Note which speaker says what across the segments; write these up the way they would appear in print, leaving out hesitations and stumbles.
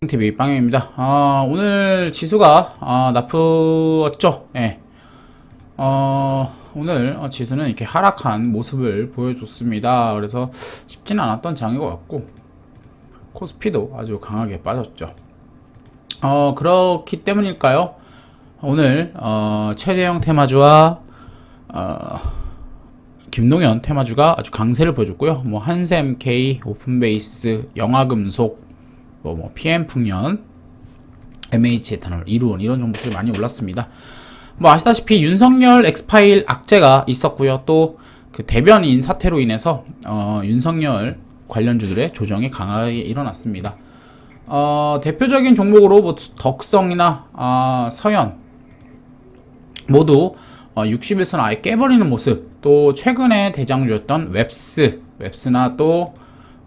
Speaker 1: TV 빵입니다. 오늘 지수가 나쁘었죠. 예. 오늘 지수는 이렇게 하락한 모습을 보여줬습니다. 그래서 쉽지는 않았던 장인 것 같고 코스피도 아주 강하게 빠졌죠. 그렇기 때문일까요? 오늘 최재형 테마주와 김동현 테마주가 아주 강세를 보여줬고요. 뭐 한샘K, 오픈베이스, 영화금속, 뭐 PM풍년, MH에탄올, 이루온 이런 종목들이 많이 올랐습니다. 뭐 아시다시피 윤석열 엑스파일 악재가 있었고요. 또 그 대변인 사태로 인해서 윤석열 관련주들의 조정이 강하게 일어났습니다. 대표적인 종목으로 뭐 덕성이나 서현 모두 60일선 아예 깨버리는 모습, 또 최근에 대장주였던 웹스나 또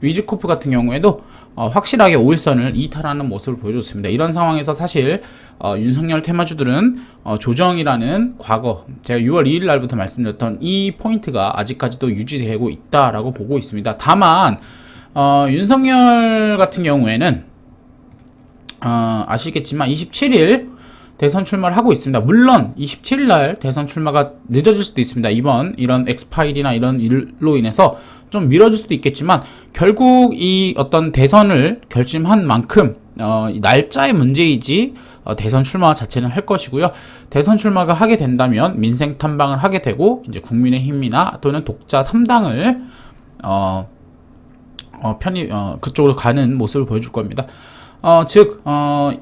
Speaker 1: 위즈코프 같은 경우에도 확실하게 5일선을 이탈하는 모습을 보여줬습니다. 이런 상황에서 사실 윤석열 테마주들은 조정이라는 과거 제가 6월 2일 날부터 말씀드렸던 이 포인트가 아직까지도 유지되고 있다라고 보고 있습니다. 다만 윤석열 같은 경우에는 아시겠지만 27일 대선 출마를 하고 있습니다. 물론 27일 날 대선 출마가 늦어질 수도 있습니다. 이번 이런 엑스파일이나 이런 일로 인해서 좀 미뤄질 수도 있겠지만 결국 이 어떤 대선을 결심한 만큼 날짜의 문제이지 대선 출마 자체는 할 것이고요. 대선 출마가 하게 된다면 민생 탐방을 하게 되고 이제 국민의힘이나 또는 독자 3당을 그쪽으로 가는 모습을 보여줄 겁니다. 즉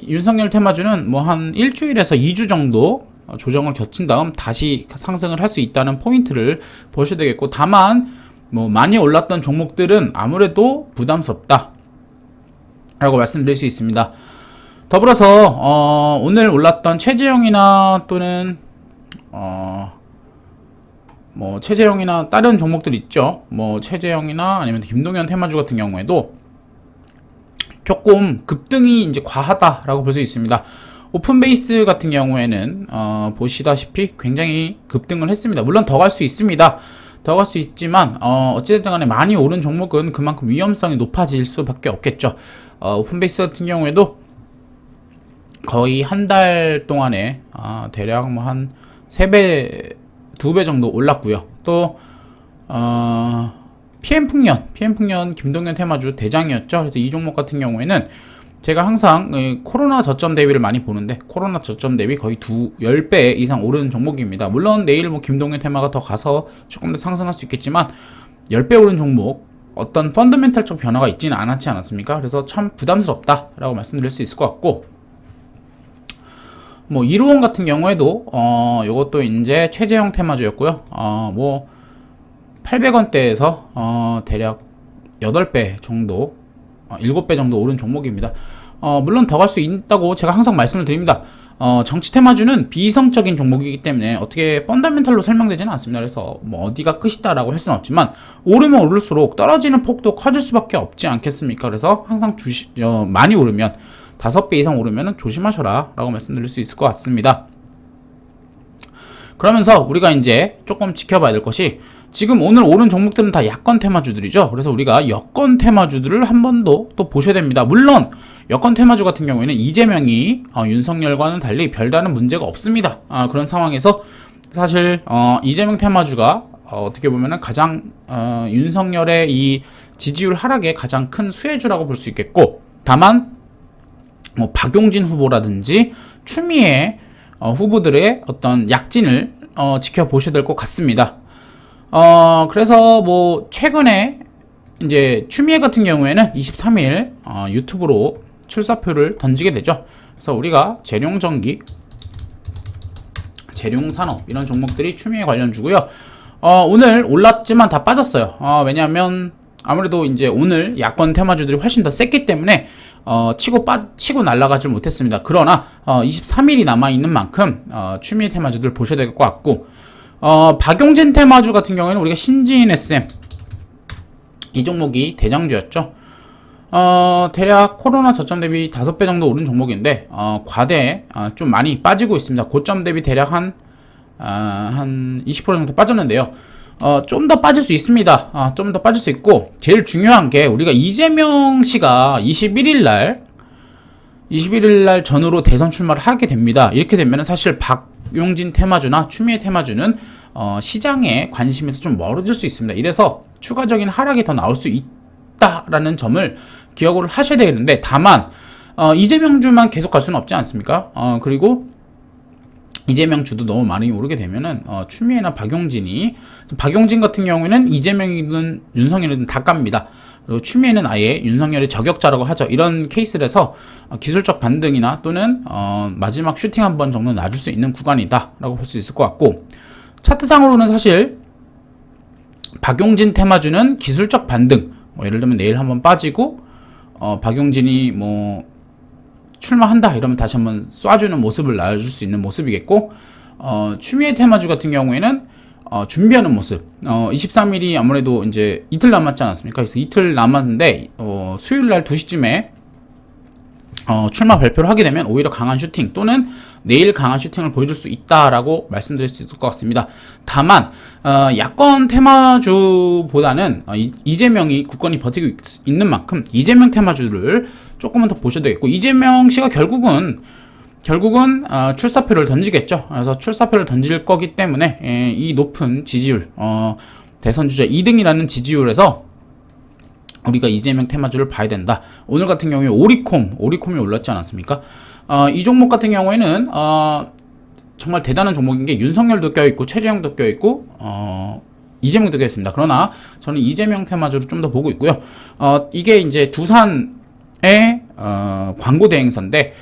Speaker 1: 윤석열 테마주는 뭐 한 일주일에서 2주 정도 조정을 거친 다음 다시 상승을 할 수 있다는 포인트를 보셔야 되겠고, 다만 뭐 많이 올랐던 종목들은 아무래도 부담스럽다 라고 말씀드릴 수 있습니다. 더불어서 오늘 올랐던 최재형이나 또는 뭐 최재형이나 다른 종목들 있죠. 뭐 최재형이나 아니면 김동현 테마주 같은 경우에도 조금 급등이 이제 과하다라고 볼 수 있습니다. 오픈베이스 같은 경우에는 보시다시피 굉장히 급등을 했습니다. 물론 더 갈 수 있습니다. 더 갈 수 있지만 어찌됐든 간에 많이 오른 종목은 그만큼 위험성이 높아질 수밖에 없겠죠. 오픈베이스 같은 경우에도 거의 한 달 동안에 대략 뭐 한 3배, 2배 정도 올랐고요. 또 PM풍년 김동현 테마주 대장이었죠. 그래서 이 종목 같은 경우에는 제가 항상 코로나 저점 대비를 많이 보는데 코로나 저점 대비 거의 10배 이상 오른 종목입니다. 물론 내일 뭐 김동현 테마가 더 가서 조금 더 상승할 수 있겠지만 10배 오른 종목, 어떤 펀더멘탈적 변화가 있지는 않았지 않았습니까? 그래서 참 부담스럽다라고 말씀드릴 수 있을 것 같고, 뭐 이루온 같은 경우에도 요것도 이제 최재형 테마주였고요. 뭐 800원대에서 대략 8배 정도 7배 정도 오른 종목입니다. 물론 더 갈 수 있다고 제가 항상 말씀을 드립니다. 정치 테마주는 비이성적인 종목이기 때문에 어떻게 펀더멘탈로 설명되지는 않습니다. 그래서 뭐 어디가 끝이다라고 할 수는 없지만 오르면 오를수록 떨어지는 폭도 커질 수밖에 없지 않겠습니까? 그래서 항상 많이 오르면 5배 이상 오르면 조심하셔라 라고 말씀드릴 수 있을 것 같습니다. 그러면서 우리가 이제 조금 지켜봐야 될 것이, 지금 오늘 오른 종목들은 다 야권 테마주들이죠. 그래서 우리가 여권 테마주들을 한 번 더 또 보셔야 됩니다. 물론 여권 테마주 같은 경우에는 이재명이 윤석열과는 달리 별다른 문제가 없습니다. 그런 상황에서 사실 이재명 테마주가 어떻게 보면은 가장 윤석열의 이 지지율 하락의 가장 큰 수혜주라고 볼 수 있겠고, 다만 뭐 박용진 후보라든지 추미애 후보들의 어떤 약진을 지켜보셔야 될 것 같습니다. 그래서 뭐 최근에 이제 추미애 같은 경우에는 23일 유튜브로 출사표를 던지게 되죠. 그래서 우리가 재룡전기, 재룡산업 이런 종목들이 추미애 관련주고요. 오늘 올랐지만 다 빠졌어요. 왜냐하면 아무래도 이제 오늘 야권 테마주들이 훨씬 더 셌기 때문에 치고 날아가질 못했습니다. 그러나 23일이 남아있는 만큼 추미애 테마주들 보셔야 될 것 같고, 박용진 테마주 같은 경우에는 우리가 신지인 SM 이 종목이 대장주였죠. 대략 코로나 저점 대비 5배 정도 오른 종목인데 과대 좀 많이 빠지고 있습니다. 고점 대비 대략 한 20% 정도 빠졌는데요. 좀 더 빠질 수 있습니다. 좀 더 빠질 수 있고, 제일 중요한 게 우리가 이재명 씨가 21일 날 21일 날 전후로 대선 출마를 하게 됩니다. 이렇게 되면 사실 박용진 테마주나 추미애 테마주는 시장의 관심에서 좀 멀어질 수 있습니다. 이래서 추가적인 하락이 더 나올 수 있다라는 점을 기억을 하셔야 되겠는데, 다만 이재명 주만 계속 갈 수는 없지 않습니까? 그리고 이재명 주도 너무 많이 오르게 되면은 추미애나 박용진 같은 경우에는 이재명이든 윤석열이든 다 깝니다. 그리고 추미애는 아예 윤석열의 저격자라고 하죠. 이런 케이스라서 기술적 반등이나 또는 마지막 슈팅 한 번 정도 놔줄 수 있는 구간이다라고 볼 수 있을 것 같고, 차트상으로는 사실 박용진 테마주는 기술적 반등, 예를 들면 내일 한번 빠지고 박용진이 출마한다 이러면 다시 한번 쏴주는 모습을 나와줄 수 있는 모습이겠고, 추미애 테마주 같은 경우에는 준비하는 모습. 23일이 아무래도 이제 이틀 남았지 않았습니까? 그래서 이틀 남았는데 수요일 날 2시쯤에 출마 발표를 하게 되면 오히려 강한 슈팅 또는 내일 강한 슈팅을 보여줄 수 있다라고 말씀드릴 수 있을 것 같습니다. 다만 야권 테마주보다는 이재명이 굳건히 버티고 있는 만큼 이재명 테마주를 조금은 더 보셔야 되겠고, 이재명 씨가 결국은 출사표를 던지겠죠. 그래서 출사표를 던질 거기 때문에 이 높은 지지율, 대선 주자 2등이라는 지지율에서 우리가 이재명 테마주를 봐야 된다. 오늘 같은 경우에 오리콤이 올랐지 않았습니까? 이 종목 같은 경우에는 정말 대단한 종목인 게 윤석열도 껴있고 최재형도 껴있고 이재명도 껴있습니다. 그러나 저는 이재명 테마주를 좀 더 보고 있고요. 이게 이제 두산의 광고 대행사인데,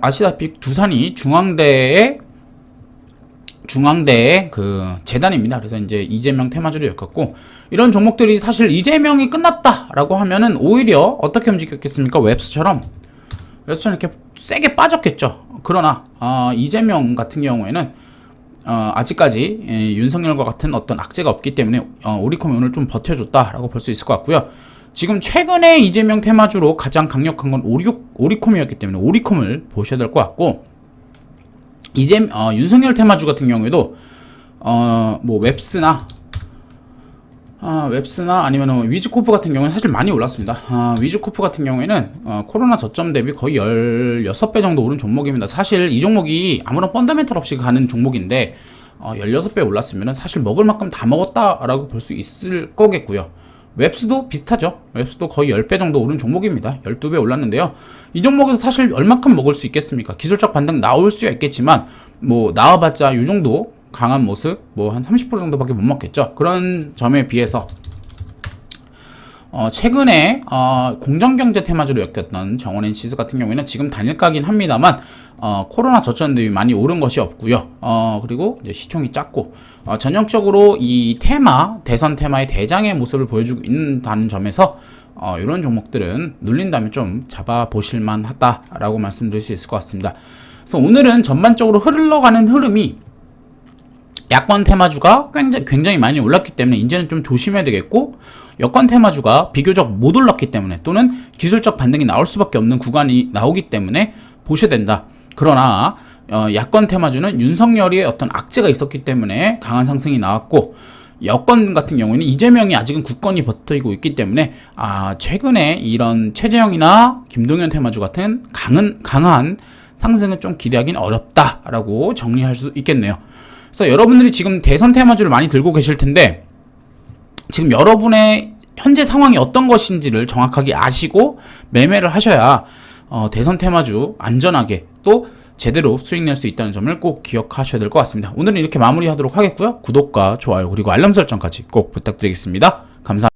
Speaker 1: 아시다시피 두산이 중앙대의 그 재단입니다. 그래서 이제 이재명 테마주를 엮었고, 이런 종목들이 사실 이재명이 끝났다라고 하면은 오히려 어떻게 움직였겠습니까? 웹스처럼 이렇게 세게 빠졌겠죠. 그러나 이재명 같은 경우에는 아직까지 윤석열과 같은 어떤 악재가 없기 때문에 오리콤이 오늘 좀 버텨줬다라고 볼 수 있을 것 같고요. 지금 최근에 이재명 테마주로 가장 강력한 건 오리콤이었기 때문에 오리콤을 보셔야 될 것 같고, 윤석열 테마주 같은 경우에도 웹스나 아니면 위즈코프 같은 경우는 사실 많이 올랐습니다. 위즈코프 같은 경우에는 코로나 저점 대비 거의 16배 정도 오른 종목입니다. 사실 이 종목이 아무런 펀더멘털 없이 가는 종목인데 16배 올랐으면 사실 먹을 만큼 다 먹었다라고 볼 수 있을 거겠고요. 웹스도 비슷하죠. 웹스도 거의 10배 정도 오른 종목입니다. 12배 올랐는데요. 이 종목에서 사실 얼마큼 먹을 수 있겠습니까? 기술적 반등 나올 수야 있겠지만 나와봤자 이 정도 강한 모습 한 30% 정도밖에 못 먹겠죠. 그런 점에 비해서 최근에 공정경제 테마주로 엮였던 정원NC스 같은 경우에는 지금 단일가긴 합니다만 코로나 저점 대비 많이 오른 것이 없고요. 그리고 이제 시총이 작고 전형적으로 이 대선 테마의 대장의 모습을 보여주고 있다는 점에서 이런 종목들은 눌린다면 좀 잡아보실만 하다라고 말씀드릴 수 있을 것 같습니다. 그래서 오늘은 전반적으로 흘러가는 흐름이 야권 테마주가 굉장히 많이 올랐기 때문에 이제는 좀 조심해야 되겠고, 여권 테마주가 비교적 못 올랐기 때문에 또는 기술적 반등이 나올 수밖에 없는 구간이 나오기 때문에 보셔야 된다. 그러나 야권 테마주는 윤석열의 어떤 악재가 있었기 때문에 강한 상승이 나왔고, 여권 같은 경우에는 이재명이 아직은 굳건히 버티고 있기 때문에 최근에 이런 최재형이나 김동연 테마주 같은 강한 상승은 좀 기대하기는 어렵다라고 정리할 수 있겠네요. 그래서 여러분들이 지금 대선 테마주를 많이 들고 계실 텐데, 지금 여러분의 현재 상황이 어떤 것인지를 정확하게 아시고 매매를 하셔야 대선 테마주 안전하게 또 제대로 수익 낼 수 있다는 점을 꼭 기억하셔야 될 것 같습니다. 오늘은 이렇게 마무리하도록 하겠고요. 구독과 좋아요 그리고 알람 설정까지 꼭 부탁드리겠습니다. 감사합니다.